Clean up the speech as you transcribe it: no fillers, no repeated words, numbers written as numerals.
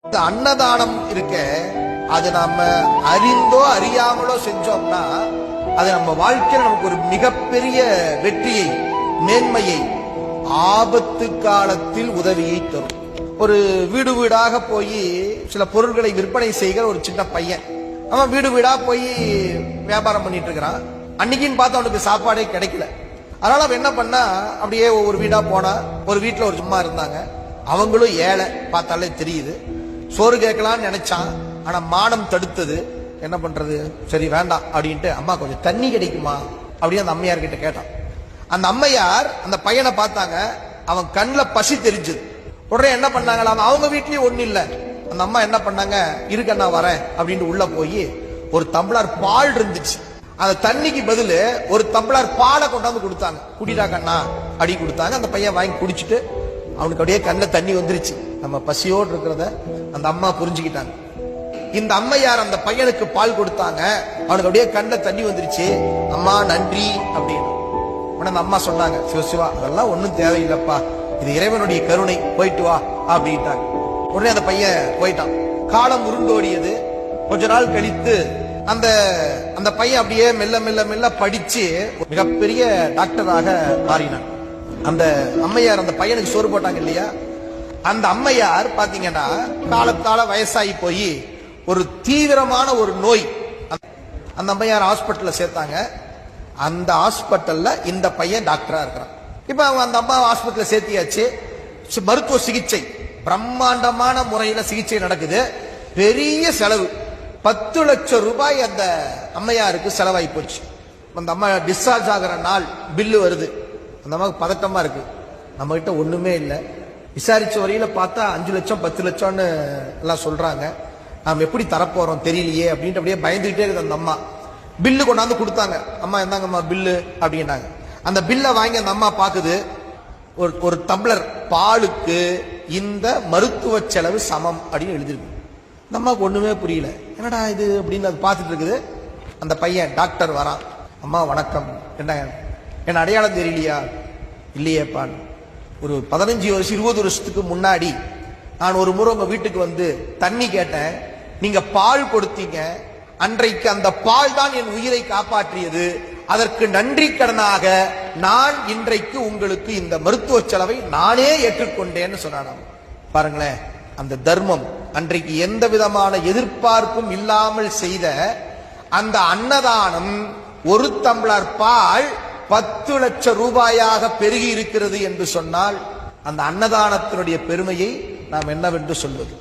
இந்த அன்னதானம் இருக்க அது நாம அறிந்தோ அறியாமலோ செஞ்சோம்னா அது நம்ம வாழ்க்கையில நமக்கு ஒரு மிகப்பெரிய வெற்றியை, மேன்மையை, ஆபத்து காலத்தில் உதவியை தரும். ஒரு வீடு வீடாக போய் சில பொருட்களை விற்பனை செய்கிற ஒரு சின்ன பையன், அவன் வீடு வீடா போய் வியாபாரம் பண்ணிட்டு இருக்கிறான். அன்னைக்குன்னு பார்த்து அவனுக்கு சாப்பாடே கிடைக்கல. அதனால அவன் என்ன பண்ணா, அப்படியே ஒவ்வொரு வீடா போனா. ஒரு வீட்டுல ஒரு சும்மா இருந்தாங்க, அவங்களும் ஏழை, பார்த்தாலே தெரியுது. சோறு கேட்கலான்னு நினைச்சான், ஆனா மானம் தடுத்தது. என்ன பண்றது, சரி வேண்டாம் அப்படின்ட்டு, அம்மா கொஞ்சம் தண்ணி கிடைக்குமா அப்படின்னு அந்த அம்மையார் கிட்ட கேட்டான். அந்த அம்மையார் அந்த பையனை பார்த்தாங்க, அவன் கண்ணில் பசி தெரிஞ்சது. உடனே என்ன பண்ணாங்களா, அவங்க வீட்லயும் ஒண்ணு இல்ல. அந்த அம்மா என்ன பண்ணாங்க, இருக்க நான் வரேன் அப்படின்னு உள்ள போய் ஒரு டம்ளர் பால் இருந்துச்சு, அந்த தண்ணிக்கு பதில் ஒரு டம்ளர் பாலை கொண்டாந்து கொடுத்தாங்க. குடிடா கண்ணா அடி கொடுத்தாங்க. அந்த பையன் வாங்கி குடிச்சிட்டு அவனுக்கு அப்படியே கண்ணில் தண்ணி வந்துருச்சு. நம்ம பசியோடு இருக்கிறத அந்த அம்மா புரிஞ்சுக்கிட்டாங்க. இந்த அம்மையார் அந்த பையனுக்கு பால் கொடுத்தாங்க, அவனுக்கு அப்படியே கண்ணில் தண்ணி வந்துருச்சு. அம்மா நன்றி அப்படின்னு. உடனே அந்த அம்மா சொன்னாங்க, சிவசிவா அதெல்லாம் ஒன்றும் தேவையில்லைப்பா, இது இறைவனுடைய கருணை, போயிட்டு வா அப்படின்ட்டாங்க. உடனே அந்த பையன் போயிட்டான். காலம் உருண்டோடியது. கொஞ்ச நாள் கழித்து அந்த அந்த பையன் அப்படியே மெல்ல மெல்ல மெல்ல படிச்சு மிகப்பெரிய டாக்டராக மாறினான். அந்த அம்மையார் அந்த பையனுக்கு சோறு போட்டாங்க இல்லையா, அந்த அம்மையார் பாத்தீங்கன்னா காலத்தால வயசாகி போய் ஒரு தீவிரமான ஒரு நோய், அந்த அம்மையார் ஹாஸ்பிட்டல்ல சேர்த்தாங்க. அந்த ஹாஸ்பிட்டல்ல இந்த பையன் டாக்டரா இருக்கிறான். இப்ப அவங்க அந்த அம்மா ஹாஸ்பிட்டல்ல சேர்த்தியாச்சு. மருத்துவ சிகிச்சை பிரம்மாண்டமான முறையில சிகிச்சை நடக்குது. பெரிய செலவு, 10 லட்சம் ரூபாய் அந்த அம்மையாருக்கு செலவாகி போச்சு. அந்த அம்மா டிஸ்சார்ஜ் ஆகிற நாள் பில்லு வருது. அந்த அம்மாவுக்கு பதட்டமா இருக்கு, நம்ம கிட்ட ஒண்ணுமே இல்லை. விசாரிச்ச வரையில பார்த்தா 5 லட்சம் 10 லட்சம்னு எல்லாம் சொல்றாங்க. நாம் எப்படி தரப்போறோம் தெரியலையே அப்படின்ட்டு அப்படியே பயந்துகிட்டே இருக்குது அந்த அம்மா. பில்லு கொண்டாந்து கொடுத்தாங்க. அம்மா என்னங்கம்மா பில்லு அப்படின்னாங்க. அந்த பில்லை வாங்கி அந்த அம்மா பாக்குது, ஒரு டம்ளர் பாலுக்கு இந்த மருத்துவ செலவு சமம் அப்படின்னு எழுதிருக்கு. இந்த அம்மாவுக்கு ஒண்ணுமே புரியல, என்னடா இது அப்படின்னு அது பார்த்துட்டு இருக்குது. அந்த பையன் டாக்டர் வரான். அம்மா வணக்கம், என்ன அடையாளம் தெரியலையா? இல்லையேப்பான், ஒரு 15 வருஷம் 20 வருஷத்துக்கு முன்னாடி நான் ஒரு முறை உங்க வீட்டுக்கு வந்து தண்ணி கேட்டேன், நீங்க பால் கொடுத்தீங்க. அன்றைக்கு அந்த பால் தான் என் உயிரை காப்பாற்றியது. அதற்கு நன்றி கடனாக நான் இன்றைக்கு உங்களுக்கு இந்த மருத்துவ செலவை நானே ஏற்றுக்கொண்டேன்னு சொன்னான். பாருங்களேன், அந்த தர்மம், அன்றைக்கு எந்த விதமான எதிர்பார்ப்பும் இல்லாமல் செய்த அந்த அன்னதானம், ஒரு டம்ளர் பால் 10 லட்சம் ரூபாயாக பெருகி இருக்கிறது என்று சொன்னால் அந்த அன்னதானத்தினுடைய பெருமையை நாம் என்னவென்று சொல்வது?